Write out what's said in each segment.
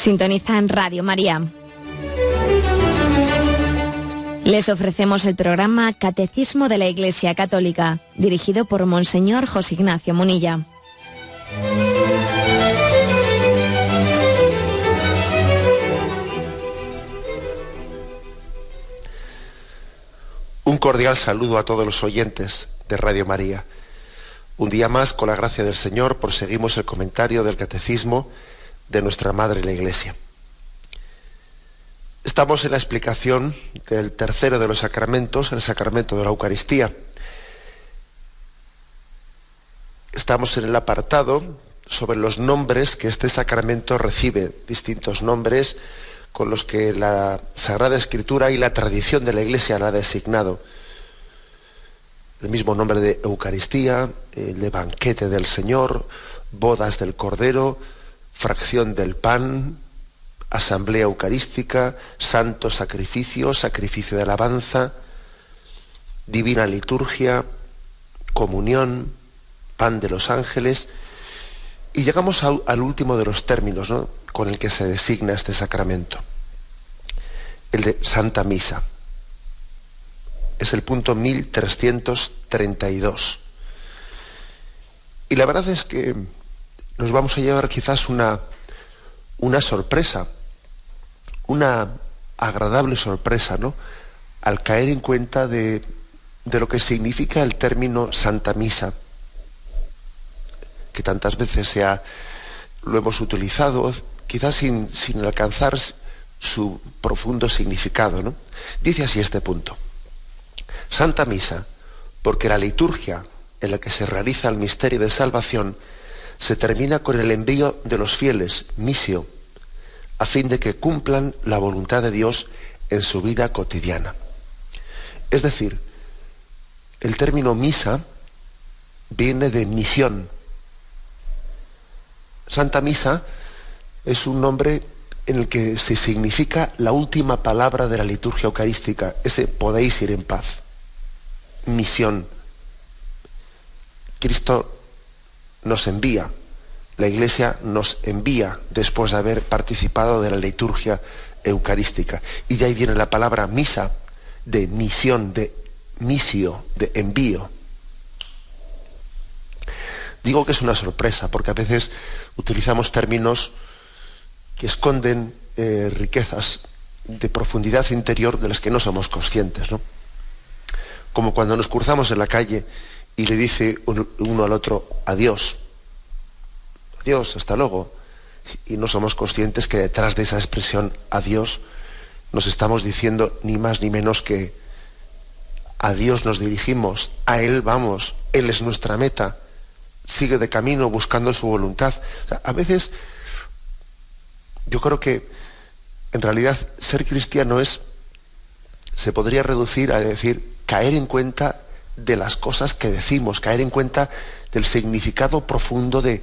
Sintonizan Radio María. Les ofrecemos el programa Catecismo de la Iglesia Católica, dirigido por Monseñor José Ignacio Munilla. Un cordial saludo a todos los oyentes de Radio María. Un día más, con la gracia del Señor, proseguimos el comentario del Catecismo de nuestra Madre la Iglesia. Estamos en la explicación del tercero de los sacramentos, el sacramento de la Eucaristía. Estamos en el apartado sobre los nombres que este sacramento recibe, distintos nombres con los que la Sagrada Escritura y la tradición de la Iglesia la ha designado. El mismo nombre de Eucaristía, el de banquete del Señor, bodas del Cordero, fracción del pan, asamblea eucarística, santo sacrificio, sacrificio de alabanza, divina liturgia, comunión, pan de los ángeles, y llegamos al último de los términos, ¿no?, con el que se designa este sacramento, el de Santa Misa. Es el punto 1332. Y la verdad es que nos vamos a llevar quizás una sorpresa, una agradable sorpresa, ¿no?, al caer en cuenta de lo que significa el término Santa Misa, que tantas veces lo hemos utilizado, quizás sin alcanzar su profundo significado, ¿no? Dice así este punto: Santa Misa, porque la liturgia en la que se realiza el misterio de salvación se termina con el envío de los fieles, misio, a fin de que cumplan la voluntad de Dios en su vida cotidiana. Es decir, el término misa viene de misión. Santa Misa es un nombre en el que se significa la última palabra de la liturgia eucarística, ese podéis ir en paz. Misión. Cristo nos envía, la Iglesia nos envía después de haber participado de la liturgia eucarística. Y de ahí viene la palabra misa, de misión, de misio, de envío. Digo que es una sorpresa, porque a veces utilizamos términos que esconden riquezas de profundidad interior de las que no somos conscientes, ¿no? Como cuando nos cruzamos en la calle y le dice uno al otro adiós, adiós, hasta luego, y no somos conscientes que detrás de esa expresión adiós nos estamos diciendo ni más ni menos que a Dios nos dirigimos, a Él vamos, Él es nuestra meta, sigue de camino buscando su voluntad. O sea, a veces yo creo que en realidad ser cristiano se podría reducir a decir caer en cuenta de las cosas que decimos, caer en cuenta del significado profundo de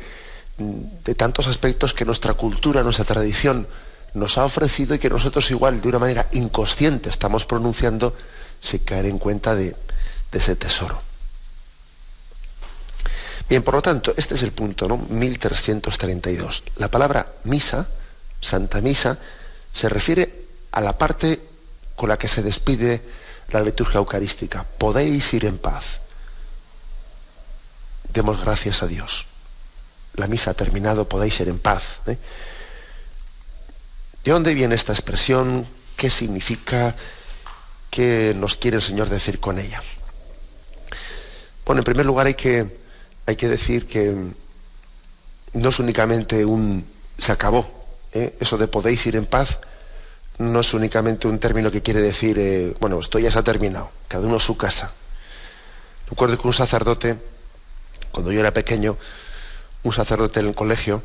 tantos aspectos que nuestra cultura, nuestra tradición nos ha ofrecido y que nosotros igual de una manera inconsciente estamos pronunciando, sin caer en cuenta de ese tesoro. Bien, por lo tanto, este es el punto, ¿no?, 1332. La palabra misa, Santa Misa, se refiere a la parte con la que se despide la liturgia eucarística. Podéis ir en paz. Demos gracias a Dios. La misa ha terminado, podéis ir en paz. ¿De dónde viene esta expresión? ¿Qué significa? ¿Qué nos quiere el Señor decir con ella? Bueno, en primer lugar hay que decir que no es únicamente se acabó. Eso de podéis ir en paz no es únicamente un término que quiere decir, bueno, esto ya se ha terminado, cada uno a su casa. Recuerdo que un sacerdote, cuando yo era pequeño, un sacerdote en el colegio,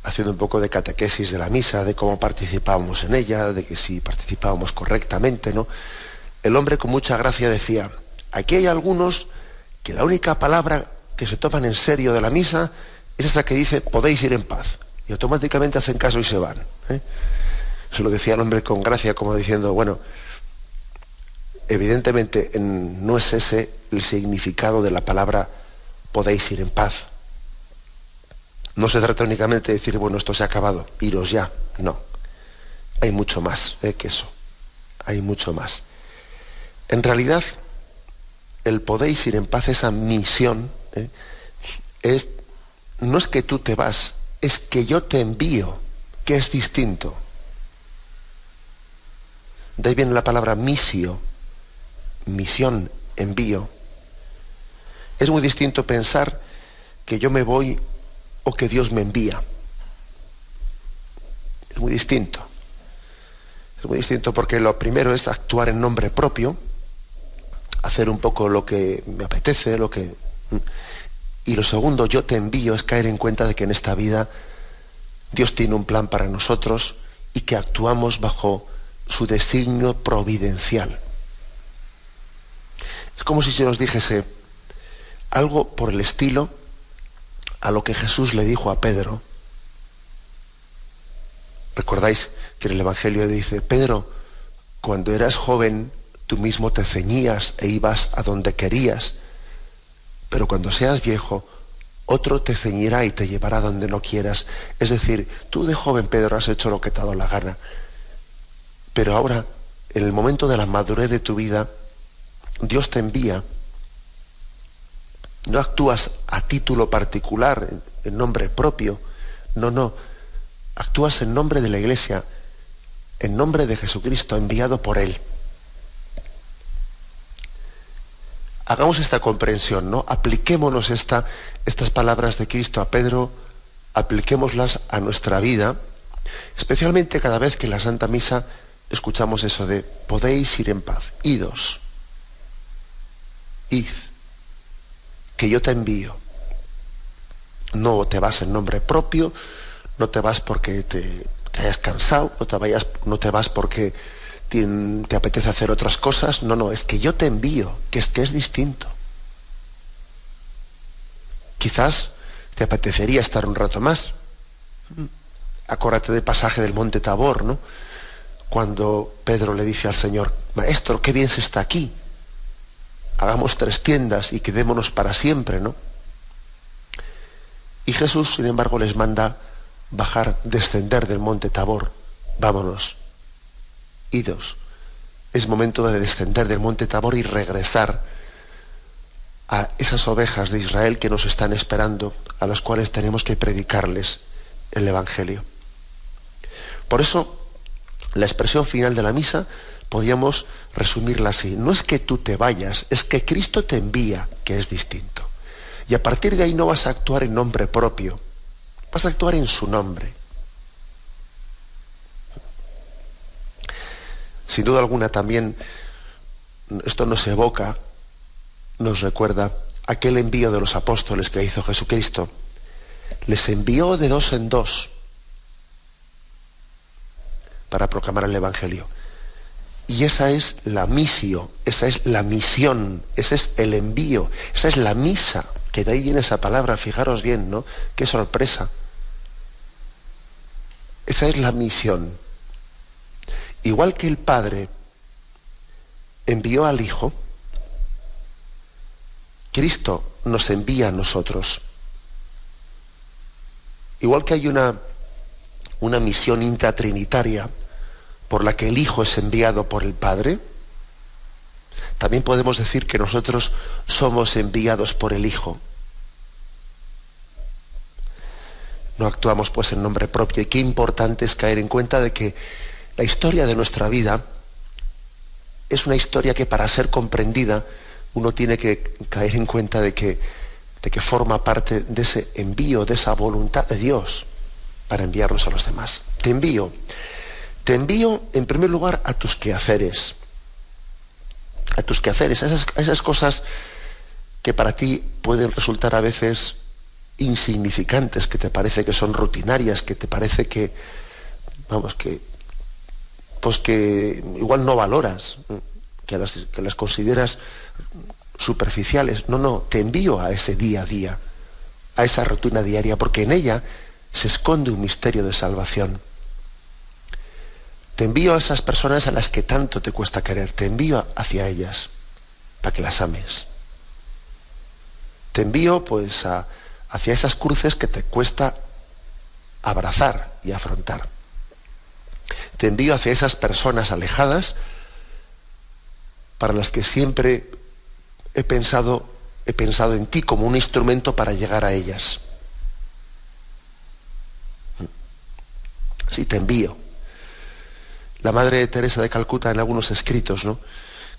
haciendo un poco de catequesis de la misa, de cómo participábamos en ella, de que si participábamos correctamente, ¿no? El hombre con mucha gracia decía: aquí hay algunos que la única palabra que se toman en serio de la misa es esa que dice podéis ir en paz, y automáticamente hacen caso y se van. Se lo decía el hombre con gracia, como diciendo, bueno, evidentemente no es ese el significado de la palabra podéis ir en paz. No se trata únicamente de decir, bueno, esto se ha acabado, iros ya. No. Hay mucho más que eso. Hay mucho más. En realidad, el podéis ir en paz, esa misión, no es que tú te vas, es que yo te envío, que es distinto. De ahí viene la palabra misio, misión, envío. Es muy distinto pensar que yo me voy o que Dios me envía. Es muy distinto. Es muy distinto porque lo primero es actuar en nombre propio, hacer un poco lo que me apetece, y lo segundo, yo te envío, es caer en cuenta de que en esta vida Dios tiene un plan para nosotros y que actuamos bajo su designio providencial. Es como si se nos dijese algo por el estilo a lo que Jesús le dijo a Pedro. Recordáis que en el Evangelio dice, Pedro, cuando eras joven tú mismo te ceñías e ibas a donde querías, pero cuando seas viejo, otro te ceñirá y te llevará donde no quieras. Es decir, tú de joven, Pedro, has hecho lo que te ha dado la gana, pero ahora, en el momento de la madurez de tu vida, Dios te envía. No actúas a título particular, en nombre propio. No. Actúas en nombre de la Iglesia, en nombre de Jesucristo, enviado por Él. Hagamos esta comprensión, ¿no? Apliquémonos estas palabras de Cristo a Pedro, apliquémoslas a nuestra vida, especialmente cada vez que en la Santa Misa escuchamos eso de podéis ir en paz, idos, id, que yo te envío. No te vas en nombre propio, no te vas porque te hayas cansado, no te vas porque te apetece hacer otras cosas. No, es que yo te envío, que es distinto. Quizás te apetecería estar un rato más. Acuérdate del pasaje del Monte Tabor, ¿no? Cuando Pedro le dice al Señor, Maestro, qué bien se está aquí. Hagamos 3 tiendas y quedémonos para siempre, ¿no? Y Jesús, sin embargo, les manda bajar, descender del Monte Tabor. Vámonos. Idos. Es momento de descender del Monte Tabor y regresar a esas ovejas de Israel que nos están esperando, a las cuales tenemos que predicarles el Evangelio. Por eso, la expresión final de la misa podríamos resumirla así. No es que tú te vayas, es que Cristo te envía, que es distinto. Y a partir de ahí no vas a actuar en nombre propio, vas a actuar en su nombre. Sin duda alguna también esto nos evoca, nos recuerda aquel envío de los apóstoles que hizo Jesucristo. Les envió de 2 en 2 para proclamar el Evangelio. Y esa es la misio, esa es la misión, ese es el envío, esa es la misa, que de ahí viene esa palabra, fijaros bien, ¿no? Qué sorpresa. Esa es la misión. Igual que el Padre envió al Hijo, Cristo nos envía a nosotros. Igual que hay una misión intratrinitaria por la que el Hijo es enviado por el Padre, también podemos decir que nosotros somos enviados por el Hijo. No actuamos pues en nombre propio, y qué importante es caer en cuenta de que la historia de nuestra vida es una historia que, para ser comprendida, uno tiene que caer en cuenta de que forma parte de ese envío, de esa voluntad de Dios para enviarnos a los demás. Te envío en primer lugar a tus quehaceres, a esas cosas que para ti pueden resultar a veces insignificantes, que te parece que son rutinarias, que te parece que igual no valoras, que las consideras superficiales. No, te envío a ese día a día, a esa rutina diaria, porque en ella se esconde un misterio de salvación. Te envío a esas personas a las que tanto te cuesta querer, te envío hacia ellas para que las ames. Te envío hacia esas cruces que te cuesta abrazar y afrontar. Te envío hacia esas personas alejadas para las que siempre he pensado en ti como un instrumento para llegar a ellas. Sí, te envío. La Madre Teresa de Calcuta, en algunos escritos, ¿no?,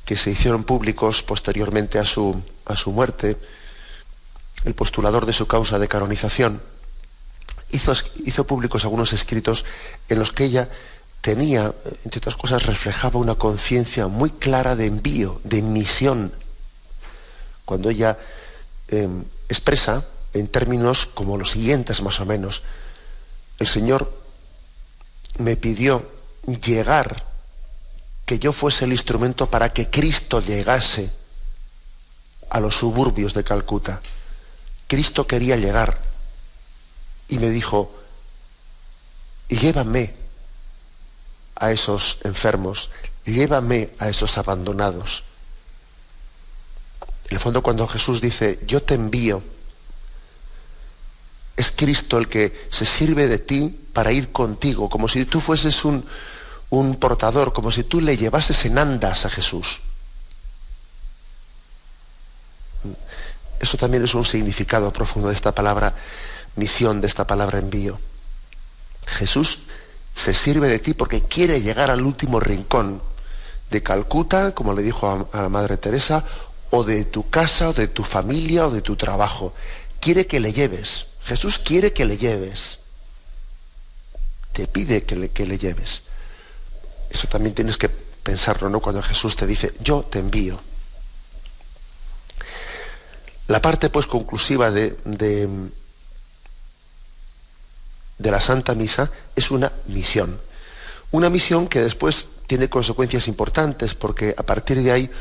que se hicieron públicos posteriormente a su muerte, el postulador de su causa de canonización, hizo públicos algunos escritos en los que ella tenía, entre otras cosas, reflejaba una conciencia muy clara de envío, de misión, cuando ella expresa en términos como los siguientes más o menos: el Señor me pidió llegar, que yo fuese el instrumento para que Cristo llegase a los suburbios de Calcuta. Cristo quería llegar y me dijo: llévame a esos enfermos, llévame a esos abandonados. En el fondo, cuando Jesús dice yo te envío, es Cristo el que se sirve de ti para ir contigo, como si tú fueses un portador, como si tú le llevases en andas a Jesús. Eso también es un significado profundo de esta palabra misión, de esta palabra envío. Jesús se sirve de ti porque quiere llegar al último rincón de Calcuta, como le dijo a la Madre Teresa, o de tu casa, o de tu familia, o de tu trabajo. Quiere que le lleves. Jesús quiere que le lleves. Te pide que le lleves. Eso también tienes que pensarlo, ¿no?, cuando Jesús te dice yo te envío. La parte pues conclusiva de la Santa Misa es una misión. Una misión que después tiene consecuencias importantes, porque a partir de ahí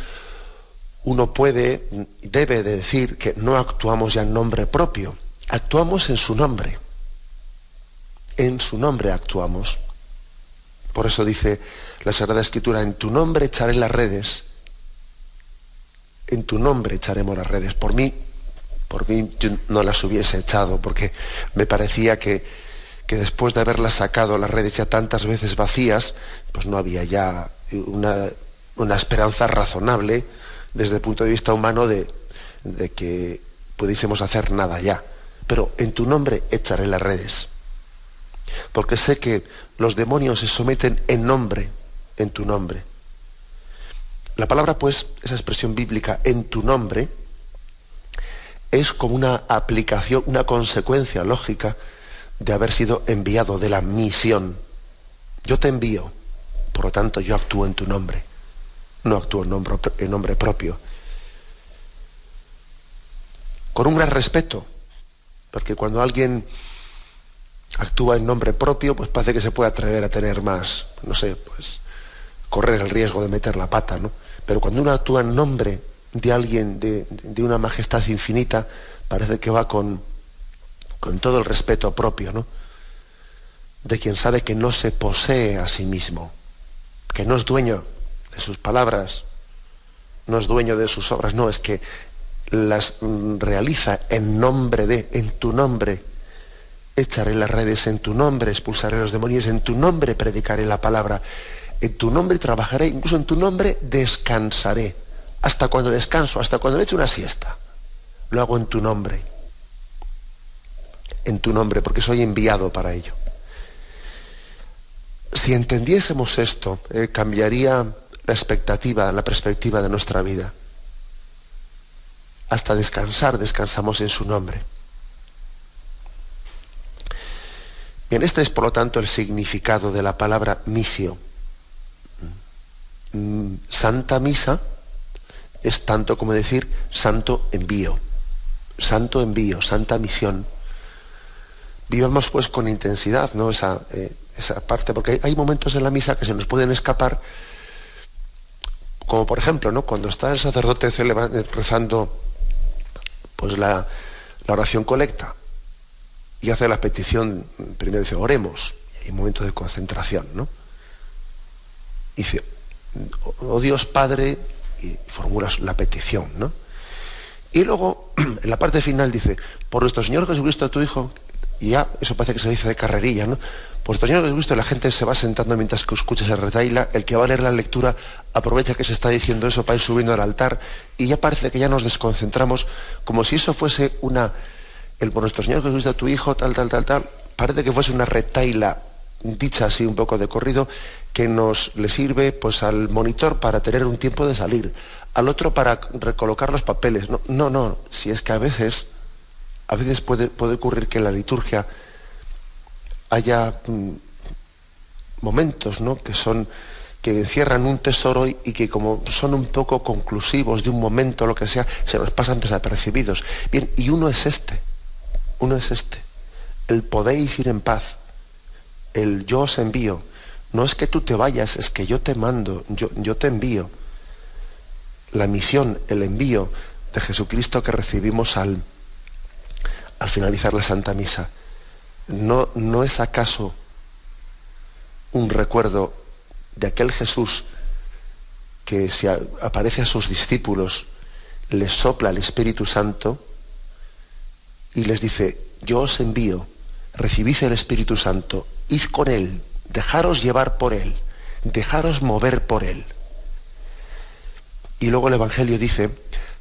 uno puede y debe de decir que no actuamos ya en nombre propio, actuamos en su nombre. En su nombre actuamos. Por eso dice la Sagrada Escritura: en tu nombre echaré las redes. En tu nombre echaremos las redes. Por mí yo no las hubiese echado, porque me parecía que después de haberlas sacado las redes ya tantas veces vacías, pues no había ya una esperanza razonable desde el punto de vista humano de que pudiésemos hacer nada ya. Pero en tu nombre echaré las redes, porque sé que los demonios se someten en tu nombre. La palabra, pues, esa expresión bíblica, en tu nombre, es como una aplicación, una consecuencia lógica de haber sido enviado, de la misión. Yo te envío, por lo tanto yo actúo en tu nombre, no actúo en nombre propio. Con un gran respeto, porque cuando alguien actúa en nombre propio, pues parece que se puede atrever a tener más, no sé, pues correr el riesgo de meter la pata, ¿no? Pero cuando uno actúa en nombre de alguien, de una majestad infinita, parece que va con todo el respeto propio, ¿no?, de quien sabe que no se posee a sí mismo, que no es dueño de sus palabras, no es dueño de sus obras, no, es que las realiza en tu nombre echaré las redes, en tu nombre expulsaré a los demonios, en tu nombre predicaré la palabra, en tu nombre trabajaré, incluso en tu nombre descansaré. Hasta cuando descanso, hasta cuando me echo una siesta, lo hago en tu nombre, porque soy enviado para ello. Si entendiésemos esto, cambiaría la perspectiva de nuestra vida. Hasta descansamos en su nombre. Bien, este es por lo tanto el significado de la palabra misio. Santa Misa es tanto como decir santo envío, santa misión. Vivamos pues con intensidad, ¿no?, esa parte, porque hay momentos en la misa que se nos pueden escapar, como por ejemplo, ¿no?, cuando está el sacerdote rezando pues la oración colecta y hace la petición, primero dice oremos, y hay un momento de concentración, ¿no? Dice, oh Dios Padre, y formulas la petición, ¿no? Y luego, en la parte final dice, por nuestro Señor Jesucristo, tu Hijo, Y ya, eso parece que se dice de carrerilla, ¿no? Pues Señor Jesucristo, la gente se va sentando mientras que escucha ese retaila, el que va a leer la lectura aprovecha que se está diciendo eso para ir subiendo al altar, y ya parece que ya nos desconcentramos, como si eso fuese por nuestro Señor Jesucristo, tu Hijo, tal, parece que fuese una retaila dicha así un poco de corrido, que le sirve pues al monitor para tener un tiempo de salir, al otro para recolocar los papeles. No, si es que a veces puede ocurrir que en la liturgia haya momentos, ¿no?, que encierran un tesoro y que, como son un poco conclusivos de un momento, lo que sea, se nos pasan desapercibidos. Bien, y uno es este, el podéis ir en paz, el yo os envío. No es que tú te vayas, es que yo te mando, yo te envío. La misión, el envío de Jesucristo que recibimos al finalizar la Santa Misa. ¿No es acaso un recuerdo de aquel Jesús que se aparece a sus discípulos, les sopla el Espíritu Santo y les dice: yo os envío, recibid el Espíritu Santo, id con él, dejaros llevar por él, dejaros mover por él? Y luego el Evangelio dice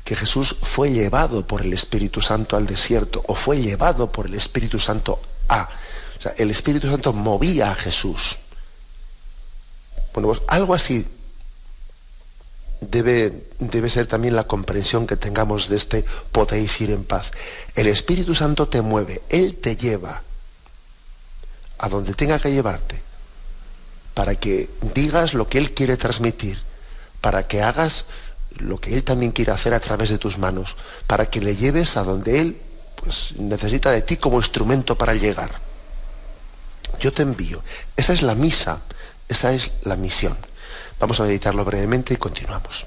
que Jesús fue llevado por el Espíritu Santo al desierto, o fue llevado por el Espíritu Santo o sea, el Espíritu Santo movía a Jesús. Bueno, pues algo así debe ser también la comprensión que tengamos de este podéis ir en paz. El Espíritu Santo te mueve, Él te lleva a donde tenga que llevarte, para que digas lo que Él quiere transmitir, para que hagas lo que Él también quiere hacer a través de tus manos, para que le lleves a donde Él pues necesita de ti como instrumento para llegar. Yo te envío. Esa es la misa, esa es la misión. Vamos a meditarlo brevemente y continuamos.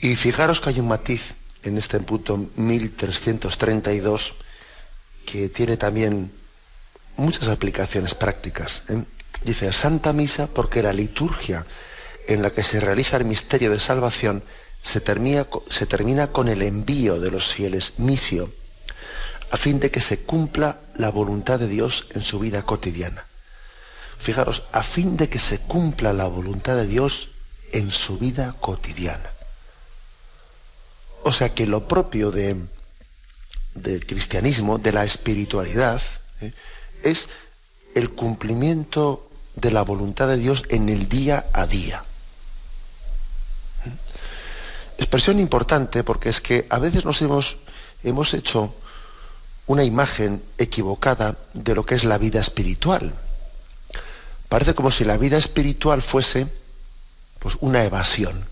Y fijaros que hay un matiz en este punto 1332 que tiene también muchas aplicaciones prácticas, ¿eh? Dice Santa Misa porque la liturgia en la que se realiza el misterio de salvación se termina con el envío de los fieles, misio, a fin de que se cumpla la voluntad de Dios en su vida cotidiana. Fijaros, a fin de que se cumpla la voluntad de Dios en su vida cotidiana. O sea que lo propio del cristianismo, de la espiritualidad, es el cumplimiento de la voluntad de Dios en el día a día. expresión importante porque es que a veces hemos hecho una imagen equivocada de lo que es la vida espiritual. Parece como si la vida espiritual fuese pues una evasión,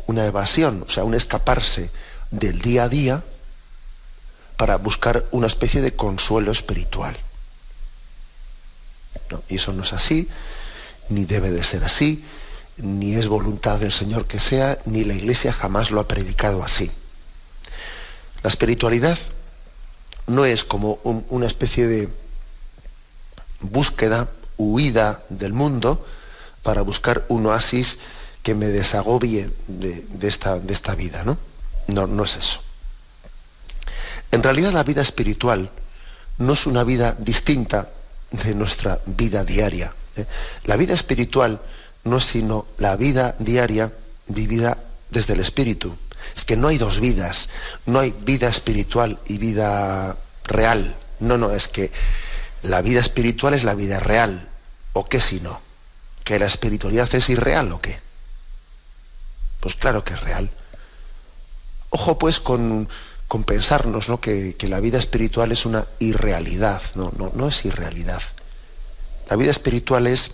o sea, un escaparse del día a día para buscar una especie de consuelo espiritual. No, y eso no es así, ni debe de ser así, ni es voluntad del Señor que sea, ni la Iglesia jamás lo ha predicado así. La espiritualidad no es como una especie de búsqueda, huida del mundo para buscar un oasis que me desagobie de esta vida, ¿no? No es eso. En realidad la vida espiritual no es una vida distinta de nuestra vida diaria. La vida espiritual no es sino la vida diaria vivida desde el Espíritu. Es que no hay dos vidas, no hay vida espiritual y vida real. No, es que la vida espiritual es la vida real. ¿O qué si no? ¿Que la espiritualidad es irreal o qué? Pues claro que es real. Ojo pues con pensarnos, ¿no? que la vida espiritual es una irrealidad. No es irrealidad. La vida espiritual es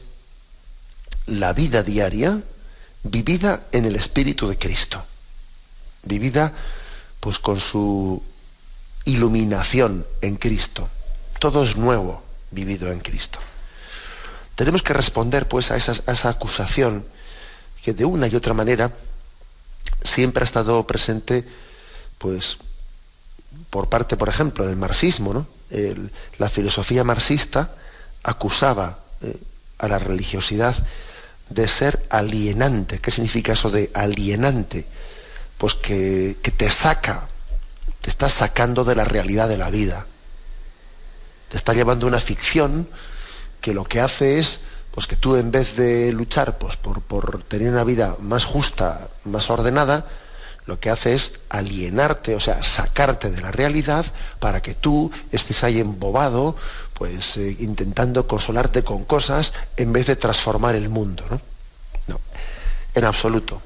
la vida diaria vivida en el Espíritu de Cristo. Vivida pues con su iluminación en Cristo. Todo es nuevo vivido en Cristo. Tenemos que responder pues a esa acusación que de una y otra manera siempre ha estado presente pues por parte, por ejemplo, del marxismo, ¿no? La filosofía marxista acusaba a la religiosidad de ser alienante. ¿Qué significa eso de alienante? Pues que te está sacando de la realidad de la vida. Te está llevando una ficción que lo que hace es pues que tú, en vez de luchar pues, por tener una vida más justa, más ordenada, lo que hace es alienarte, o sea, sacarte de la realidad para que tú estés ahí embobado, pues intentando consolarte con cosas en vez de transformar el mundo, ¿no? No, en absoluto.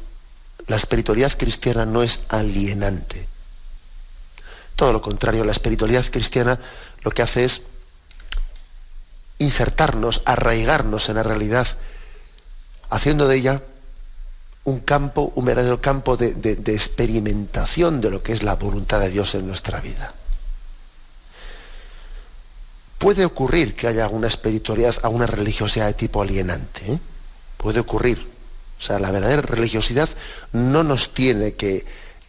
La espiritualidad cristiana no es alienante. Todo lo contrario, la espiritualidad cristiana lo que hace es insertarnos, arraigarnos en la realidad, haciendo de ella un verdadero campo de experimentación de lo que es la voluntad de Dios en nuestra vida. Puede ocurrir que haya una espiritualidad, una religiosidad de tipo alienante, ¿eh? Puede ocurrir. O sea, la verdadera religiosidad no nos tiene que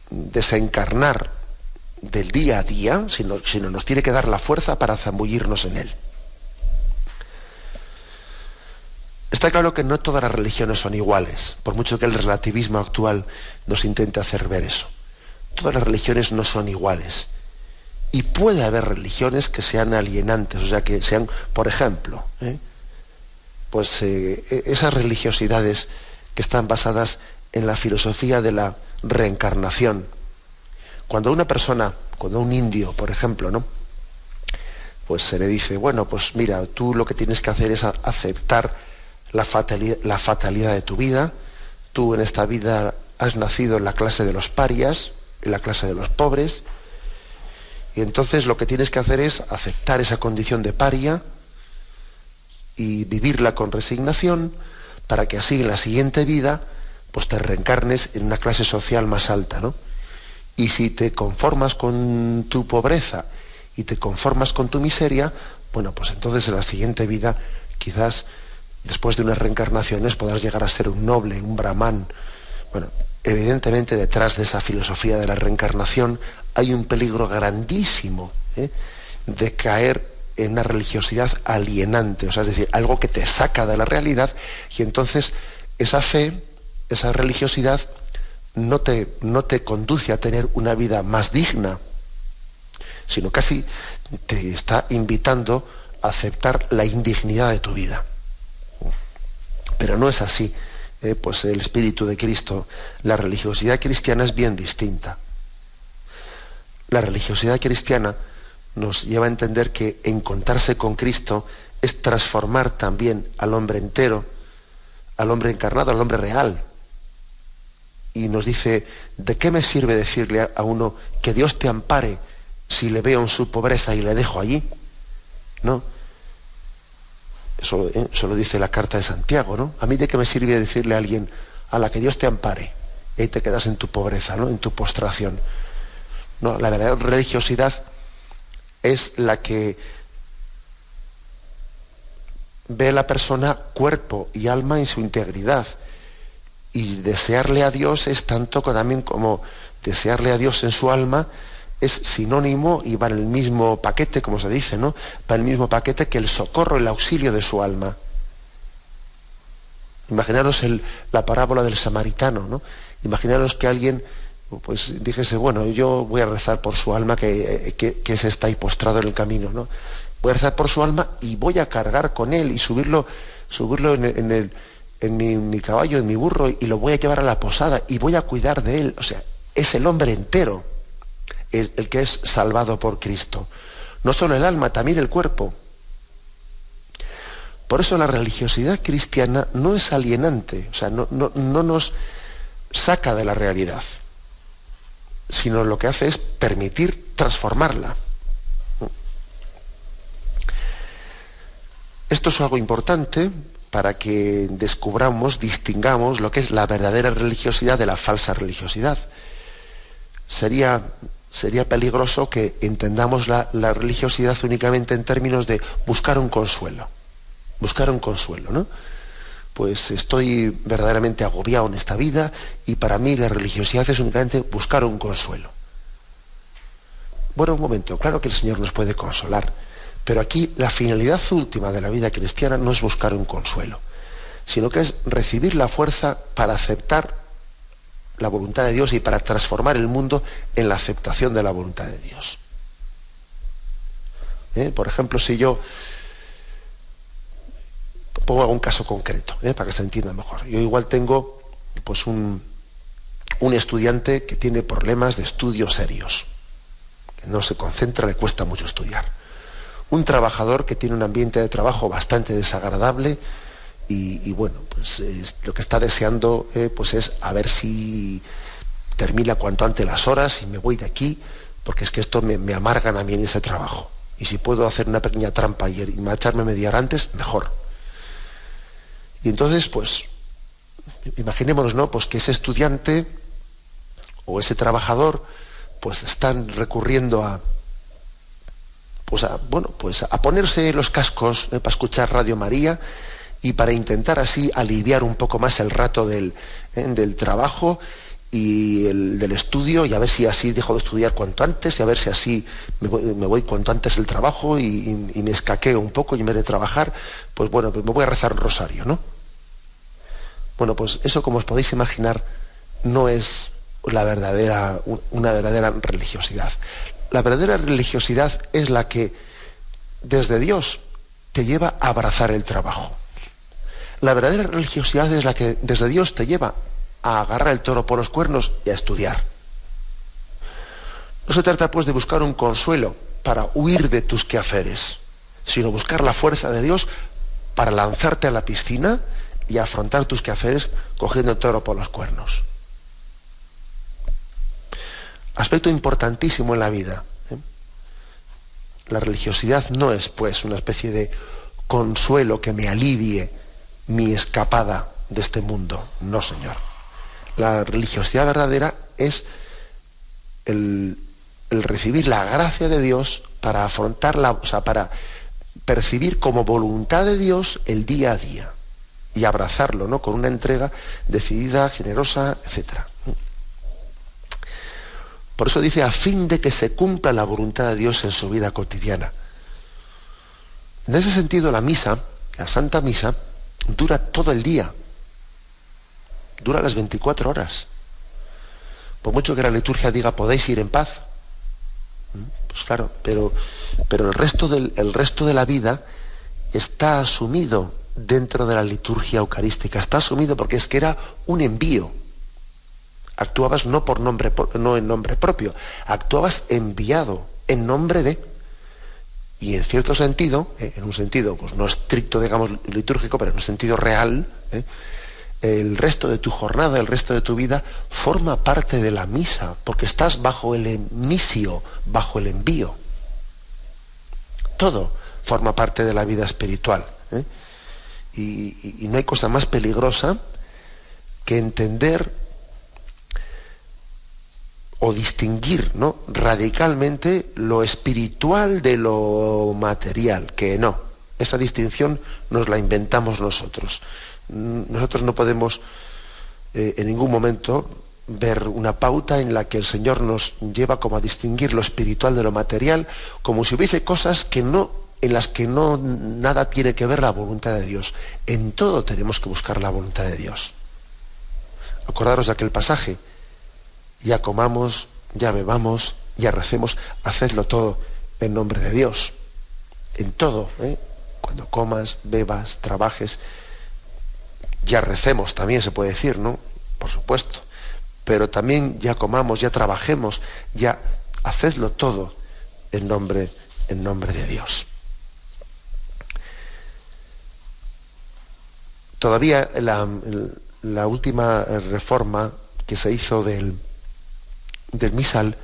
desencarnar del día a día, sino nos tiene que dar la fuerza para zambullirnos en él. Está claro que no todas las religiones son iguales, por mucho que el relativismo actual nos intente hacer ver eso. Todas las religiones no son iguales. Y puede haber religiones que sean alienantes, o sea, que sean, por ejemplo, esas religiosidades que están basadas en la filosofía de la reencarnación. Cuando un indio, por ejemplo, ¿no? Pues se le dice, bueno, pues mira, tú lo que tienes que hacer es aceptar la fatalidad de tu vida. Tú en esta vida has nacido en la clase de los parias, en la clase de los pobres, y entonces lo que tienes que hacer es aceptar esa condición de paria y vivirla con resignación para que así en la siguiente vida pues te reencarnes en una clase social más alta, ¿no? Y si te conformas con tu pobreza y te conformas con tu miseria, bueno, pues entonces en la siguiente vida quizás después de unas reencarnaciones podrás llegar a ser un noble, un brahmán. Bueno, evidentemente detrás de esa filosofía de la reencarnación hay un peligro grandísimo de caer en una religiosidad alienante, o sea, es decir, algo que te saca de la realidad, y entonces esa fe, esa religiosidad no te conduce a tener una vida más digna, sino casi te está invitando a aceptar la indignidad de tu vida. Pero no es así. Pues el Espíritu de Cristo, la religiosidad cristiana es bien distinta. La religiosidad cristiana nos lleva a entender que encontrarse con Cristo es transformar también al hombre entero, al hombre encarnado, al hombre real. y nos dice, ¿de qué me sirve decirle a uno que Dios te ampare si le veo en su pobreza y le dejo allí? ¿No? Eso lo dice la carta de Santiago, ¿no? ¿A mí de qué me sirve decirle a alguien, a la que Dios te ampare? Y ahí te quedas en tu pobreza, ¿no? En tu postración. No, la verdadera religiosidad es la que ve a la persona cuerpo y alma en su integridad. Y desearle a Dios es tanto también como desearle a Dios en su alma, es sinónimo y va en el mismo paquete, como se dice, ¿no? Va en el mismo paquete que el socorro, el auxilio de su alma. Imaginaros la parábola del samaritano, ¿no? Imaginaros que alguien, pues dijese, bueno, yo voy a rezar por su alma que se está ahí postrado en el camino, ¿no? Voy a rezar por su alma y voy a cargar con él y subirlo en mi caballo, en mi burro, y lo voy a llevar a la posada y voy a cuidar de él. O sea, es el hombre entero el que es salvado por Cristo. No solo el alma, también el cuerpo. Por eso la religiosidad cristiana no es alienante, o sea, no nos saca de la realidad, sino lo que hace es permitir transformarla. Esto es algo importante para que descubramos, distingamos lo que es la verdadera religiosidad de la falsa religiosidad. Sería peligroso que entendamos la religiosidad únicamente en términos de buscar un consuelo, ¿no? Pues estoy verdaderamente agobiado en esta vida y para mí la religiosidad es únicamente buscar un consuelo. Bueno, un momento, claro que el Señor nos puede consolar, pero aquí la finalidad última de la vida cristiana no es buscar un consuelo, sino que es recibir la fuerza para aceptar la voluntad de Dios y para transformar el mundo en la aceptación de la voluntad de Dios. Por ejemplo, si yo pongo un caso concreto, para que se entienda mejor. Yo igual tengo pues un estudiante que tiene problemas de estudio serios, que no se concentra, le cuesta mucho estudiar. Un trabajador que tiene un ambiente de trabajo bastante desagradable y bueno, pues lo que está deseando pues es a ver si termina cuanto antes las horas y me voy de aquí, porque es que esto me amargan a mí en ese trabajo. Y si puedo hacer una pequeña trampa y marcharme media hora antes, mejor. Y entonces, pues, imaginémonos, ¿no? Pues que ese estudiante o ese trabajador, pues están recurriendo a ponerse los cascos para escuchar Radio María y para intentar así aliviar un poco más el rato del trabajo y del estudio, y a ver si así dejo de estudiar cuanto antes, y a ver si así me voy cuanto antes el trabajo y me escaqueo un poco y en vez de trabajar, pues bueno, pues me voy a rezar un rosario, ¿no? Bueno, pues eso, como os podéis imaginar, no es una verdadera religiosidad. La verdadera religiosidad es la que desde Dios te lleva a abrazar el trabajo. La verdadera religiosidad es la que desde Dios te lleva a agarrar el toro por los cuernos y a estudiar. No se trata pues de buscar un consuelo para huir de tus quehaceres, sino buscar la fuerza de Dios para lanzarte a la piscina y afrontar tus quehaceres cogiendo el toro por los cuernos. Aspecto importantísimo en la vida. La religiosidad no es pues una especie de consuelo que me alivie mi escapada de este mundo. No, señor. La religiosidad verdadera es el recibir la gracia de Dios para afrontarla, o sea, para percibir como voluntad de Dios el día a día y abrazarlo, ¿no? Con una entrega decidida, generosa, etc. Por eso dice, a fin de que se cumpla la voluntad de Dios en su vida cotidiana. En ese sentido, la misa, la Santa Misa, dura todo el día. Dura las 24 horas. Por mucho que la liturgia diga, podéis ir en paz. Pues claro, pero el resto de la vida está asumido dentro de la liturgia eucarística. Está asumido porque es que era un envío. Actuabas no en nombre propio, actuabas enviado en nombre de. Y en cierto sentido, en un sentido pues no estricto, digamos, litúrgico, pero en un sentido real, el resto de tu jornada, el resto de tu vida, forma parte de la misa, porque estás bajo el emisio, bajo el envío. Todo forma parte de la vida espiritual, ¿eh? Y no hay cosa más peligrosa que entender o distinguir, ¿no?, radicalmente lo espiritual de lo material, que no. Esa distinción nos la inventamos nosotros. Nosotros no podemos en ningún momento ver una pauta en la que el Señor nos lleva como a distinguir lo espiritual de lo material, como si hubiese cosas que no, en las que no nada tiene que ver la voluntad de Dios. En todo tenemos que buscar la voluntad de Dios. Acordaros de aquel pasaje: ya comamos, ya bebamos, ya recemos, hacedlo todo en nombre de Dios. En todo, cuando comas, bebas, trabajes, ya recemos, también se puede decir, ¿no? Por supuesto. Pero también ya comamos, ya trabajemos, ya hacedlo todo en nombre de Dios. Todavía la última reforma que se hizo del misal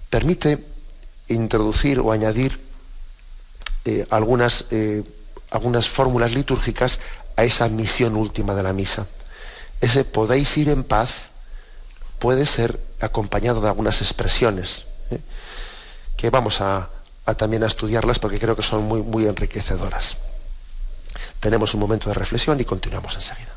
permite introducir o añadir algunas fórmulas litúrgicas a esa misión última de la misa. Ese podéis ir en paz puede ser acompañado de algunas expresiones, que vamos a también a estudiarlas porque creo que son muy, muy enriquecedoras. Tenemos un momento de reflexión y continuamos enseguida.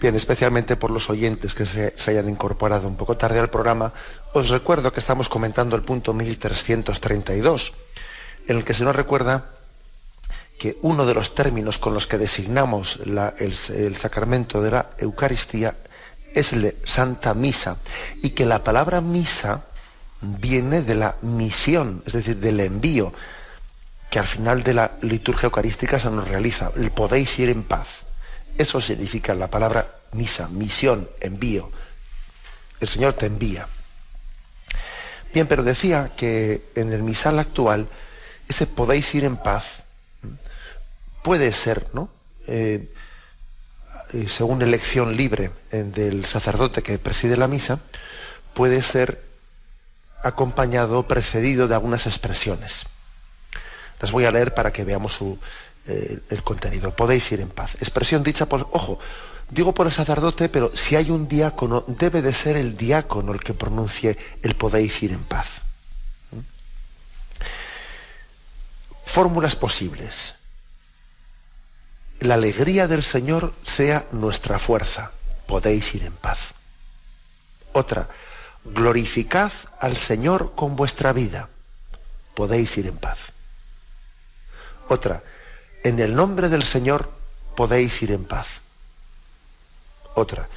Bien, especialmente por los oyentes que se hayan incorporado un poco tarde al programa, os recuerdo que estamos comentando el punto 1332, en el que se nos recuerda que uno de los términos con los que designamos el sacramento de la Eucaristía es el de Santa Misa, y que la palabra misa viene de la misión, es decir, del envío. que al final de la liturgia eucarística se nos realiza. El podéis ir en paz. Eso significa la palabra misa, misión, envío. El Señor te envía. Bien, pero decía que en el misal actual, ese podéis ir en paz puede ser, ¿no? Según elección libre del sacerdote que preside la misa, puede ser acompañado, precedido de algunas expresiones. Las voy a leer para que veamos el contenido. Podéis ir en paz. Expresión dicha por, ojo, digo por el sacerdote, pero si hay un diácono, debe de ser el diácono el que pronuncie el podéis ir en paz. Fórmulas posibles. La alegría del Señor sea nuestra fuerza. Podéis ir en paz. Otra, glorificad al Señor con vuestra vida. Podéis ir en paz. Otra, en el nombre del Señor podéis ir en paz. Otra,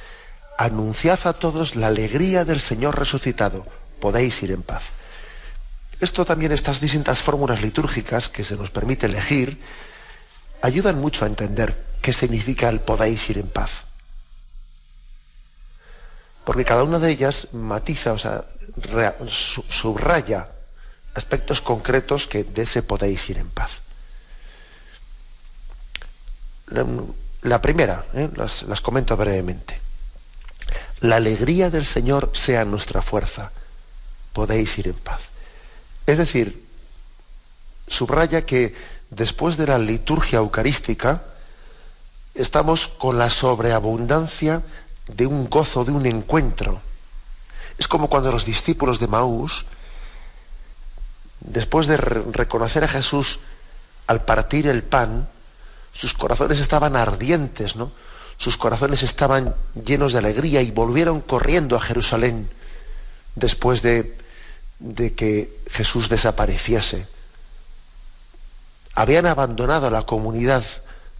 anunciad a todos la alegría del Señor resucitado. Podéis ir en paz. Esto también, estas distintas fórmulas litúrgicas que se nos permite elegir, ayudan mucho a entender qué significa el podéis ir en paz. Porque cada una de ellas matiza, o sea, subraya aspectos concretos que de ese podéis ir en paz. La primera, las comento brevemente. La alegría del Señor sea nuestra fuerza. Podéis ir en paz. Es decir, subraya que después de la liturgia eucarística estamos con la sobreabundancia de un gozo, de un encuentro. Es como cuando los discípulos de Maús, después de reconocer a Jesús al partir el pan, sus corazones estaban ardientes, ¿no? Sus corazones estaban llenos de alegría y volvieron corriendo a Jerusalén después de que Jesús desapareciese. Habían abandonado la comunidad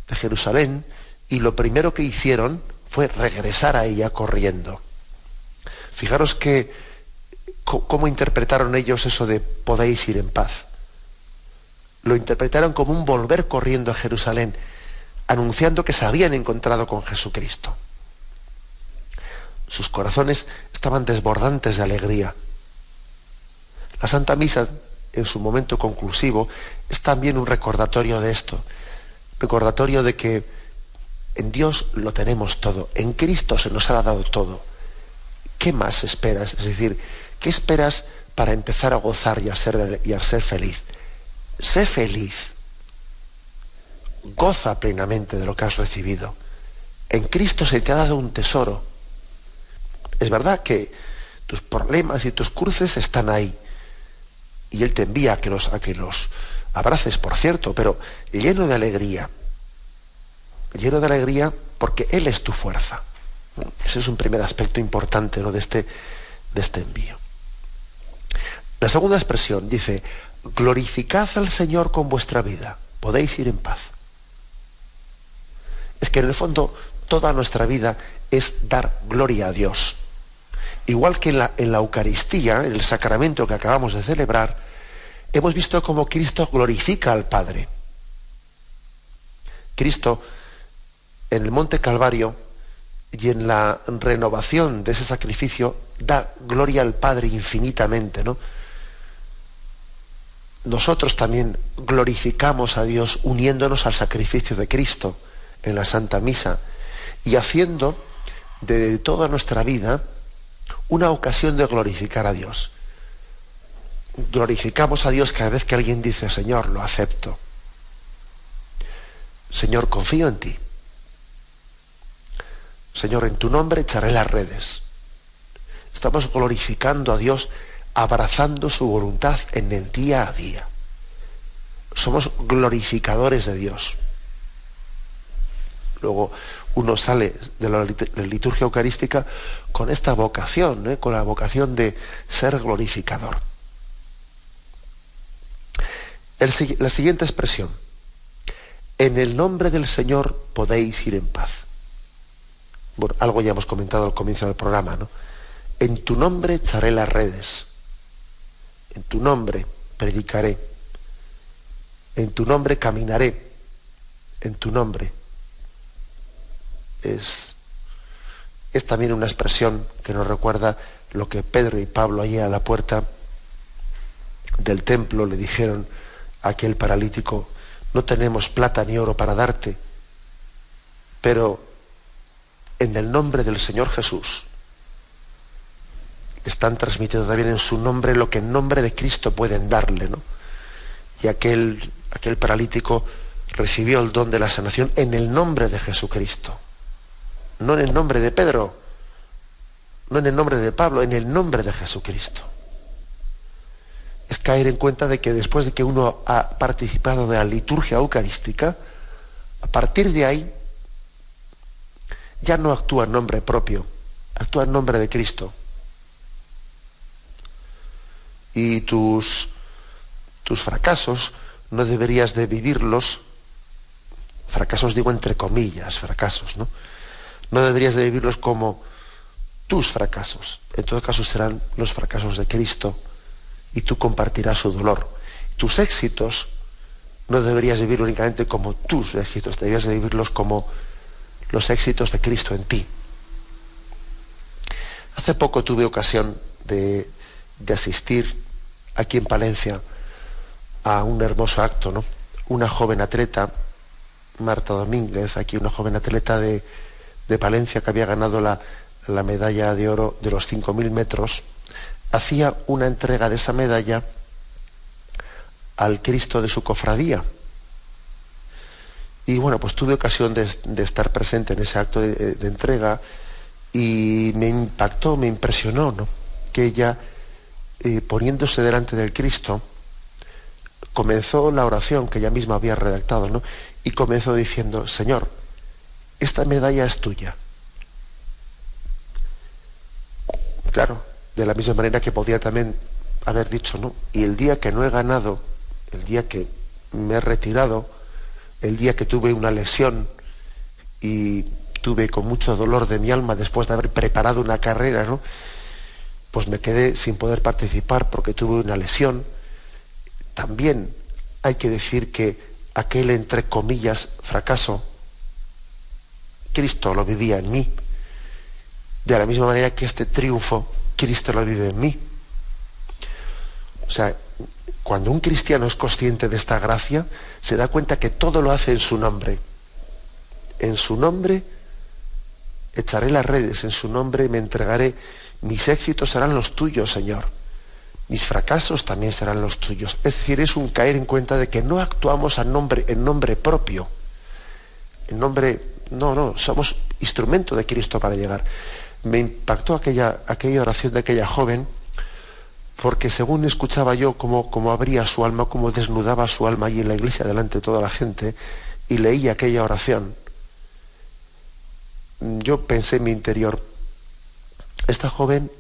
de Jerusalén y lo primero que hicieron fue regresar a ella corriendo. Fijaros cómo interpretaron ellos eso de podéis ir en paz. Lo interpretaron como un volver corriendo a Jerusalén, anunciando que se habían encontrado con Jesucristo. Sus corazones estaban desbordantes de alegría. La Santa Misa, en su momento conclusivo, es también un recordatorio de esto, recordatorio de que en Dios lo tenemos todo, en Cristo se nos ha dado todo. ¿Qué más esperas? Es decir, ¿qué esperas para empezar a gozar y a ser feliz? Sé feliz. Goza plenamente de lo que has recibido. En Cristo se te ha dado un tesoro. Es verdad que tus problemas y tus cruces están ahí. Y Él te envía a que los abraces, por cierto, pero lleno de alegría. Lleno de alegría porque Él es tu fuerza. Ese es un primer aspecto importante, ¿no?, de este envío. La segunda expresión dice: glorificad al Señor con vuestra vida, podéis ir en paz. Es que en el fondo toda nuestra vida es dar gloria a Dios. Igual que en la Eucaristía, en el sacramento que acabamos de celebrar, hemos visto cómo Cristo glorifica al Padre. Cristo, en el Monte Calvario y en la renovación de ese sacrificio, da gloria al Padre infinitamente, ¿no? Nosotros también glorificamos a Dios uniéndonos al sacrificio de Cristo en la Santa Misa y haciendo de toda nuestra vida una ocasión de glorificar a Dios. Glorificamos a Dios cada vez que alguien dice: Señor, lo acepto. Señor, confío en ti. Señor, en tu nombre echaré las redes. Estamos glorificando a Dios, abrazando su voluntad en el día a día. Somos glorificadores de Dios. Luego uno sale de la liturgia eucarística con esta vocación, con la vocación de ser glorificador. La siguiente expresión: en el nombre del Señor podéis ir en paz. Bueno, algo ya hemos comentado al comienzo del programa, ¿no? En tu nombre echaré las redes. En tu nombre predicaré. En tu nombre caminaré, en tu nombre. Es también una expresión que nos recuerda lo que Pedro y Pablo allí a la puerta del templo le dijeron a aquel paralítico: no tenemos plata ni oro para darte, pero en el nombre del Señor Jesús. Están transmitiendo también en su nombre lo que en nombre de Cristo pueden darle, ¿no? Y aquel paralítico recibió el don de la sanación en el nombre de Jesucristo. No en el nombre de Pedro, no en el nombre de Pablo, en el nombre de Jesucristo. Es caer en cuenta de que después de que uno ha participado de la liturgia eucarística, a partir de ahí ya no actúa en nombre propio, actúa en nombre de Cristo. Y tus fracasos no deberías de vivirlos, fracasos digo entre comillas, fracasos, ¿no? No deberías de vivirlos como tus fracasos. En todo caso serán los fracasos de Cristo y tú compartirás su dolor. Tus éxitos no deberías vivir únicamente como tus éxitos, deberías de vivirlos como los éxitos de Cristo en ti. Hace poco tuve ocasión de asistir aquí en Palencia a un hermoso acto, ¿no? Una joven atleta, Marta Domínguez, aquí una joven atleta de Palencia que había ganado la medalla de oro de los 5.000 metros, hacía una entrega de esa medalla al Cristo de su cofradía. Y bueno, pues tuve ocasión de estar presente en ese acto de entrega y me impactó, me impresionó, ¿no? Que ella, poniéndose delante del Cristo, comenzó la oración que ella misma había redactado, ¿no? Y comenzó diciendo: Señor, esta medalla es tuya. Claro, de la misma manera que podía también haber dicho, ¿no? Y el día que no he ganado, el día que me he retirado, el día que tuve una lesión y tuve con mucho dolor de mi alma después de haber preparado una carrera, ¿no? Pues me quedé sin poder participar porque tuve una lesión. También hay que decir que aquel, entre comillas, fracaso, Cristo lo vivía en mí. De la misma manera que este triunfo, Cristo lo vive en mí. O sea, cuando un cristiano es consciente de esta gracia, se da cuenta que todo lo hace en su nombre. En su nombre echaré las redes, en su nombre me entregaré. Mis éxitos serán los tuyos, Señor. Mis fracasos también serán los tuyos. Es decir, es un caer en cuenta de que no actuamos en nombre propio. No, somos instrumento de Cristo para llegar. Me impactó aquella oración de aquella joven, porque según escuchaba yo cómo abría su alma, cómo desnudaba su alma allí en la iglesia delante de toda la gente, y leía aquella oración, yo pensé en mi interior: esta joven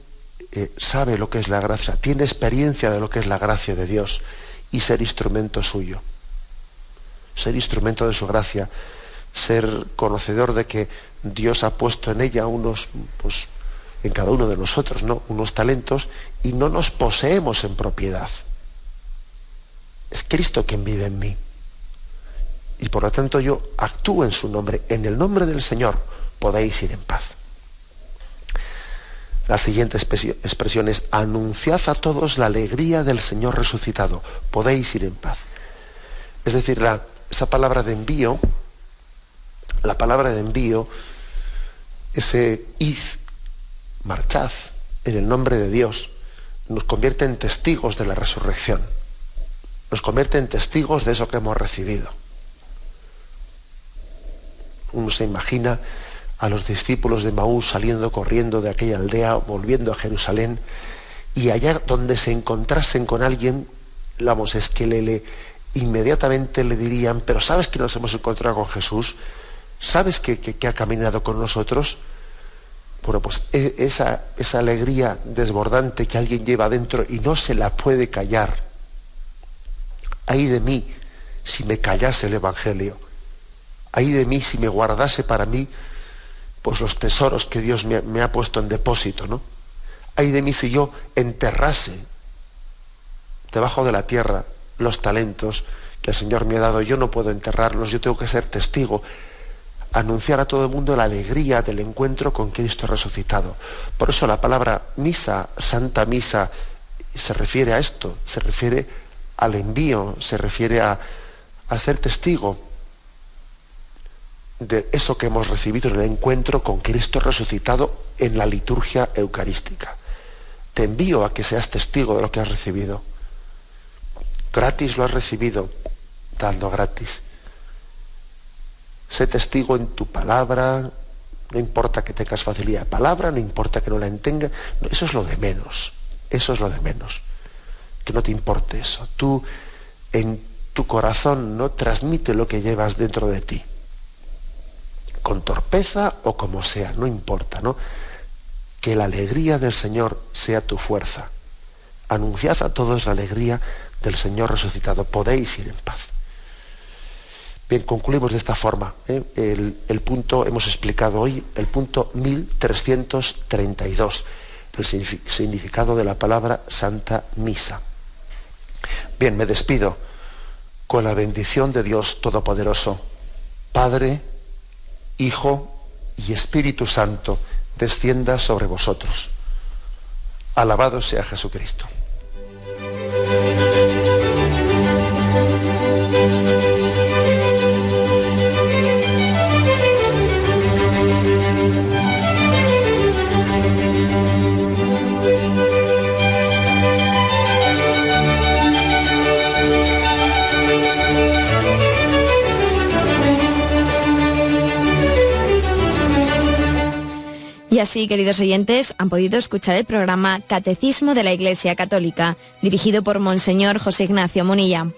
sabe lo que es la gracia, tiene experiencia de lo que es la gracia de Dios, y ser instrumento suyo, ser instrumento de su gracia, ser conocedor de que Dios ha puesto en ella en cada uno de nosotros, ¿no?, unos talentos, y no nos poseemos en propiedad. Es Cristo quien vive en mí. Y por lo tanto yo actúo en su nombre. En el nombre del Señor podéis ir en paz. La siguiente expresión es: anunciad a todos la alegría del Señor resucitado. Podéis ir en paz. Es decir, esa palabra de envío, ese id, marchad, en el nombre de Dios, nos convierte en testigos de la resurrección. Nos convierte en testigos de eso que hemos recibido. Uno se imagina a los discípulos de Maús saliendo corriendo de aquella aldea, volviendo a Jerusalén, y allá donde se encontrasen con alguien, es que inmediatamente le dirían: pero ¿sabes que nos hemos encontrado con Jesús? ¿Sabes que ha caminado con nosotros? Bueno, pues esa alegría desbordante que alguien lleva dentro y no se la puede callar. Ay de mí si me callase el Evangelio. Ay de mí si me guardase para mí pues los tesoros que Dios me ha puesto en depósito, ¿no? Ay de mí si yo enterrase debajo de la tierra los talentos que el Señor me ha dado, yo no puedo enterrarlos, yo tengo que ser testigo, anunciar a todo el mundo la alegría del encuentro con Cristo resucitado. Por eso la palabra misa, Santa Misa, se refiere a esto, se refiere al envío, se refiere a ser testigo de eso que hemos recibido en el encuentro con Cristo resucitado en la liturgia eucarística. Te envío a que seas testigo de lo que has recibido. Gratis lo has recibido, dando gratis. Sé testigo en tu palabra, no importa que tengas facilidad de palabra, no importa que no la entiendas, no, eso es lo de menos, eso es lo de menos, que no te importe eso. Tú en tu corazón no transmite lo que llevas dentro de ti, con torpeza o como sea, no importa, ¿no? Que la alegría del Señor sea tu fuerza. Anunciad a todos la alegría del Señor resucitado, podéis ir en paz. Bien, concluimos de esta forma. El punto, hemos explicado hoy, el punto 1332, el significado de la palabra Santa Misa. Bien, me despido con la bendición de Dios Todopoderoso, Padre, Hijo y Espíritu Santo, descienda sobre vosotros. Alabado sea Jesucristo. Y así, queridos oyentes, han podido escuchar el programa Catecismo de la Iglesia Católica, dirigido por Monseñor José Ignacio Munilla.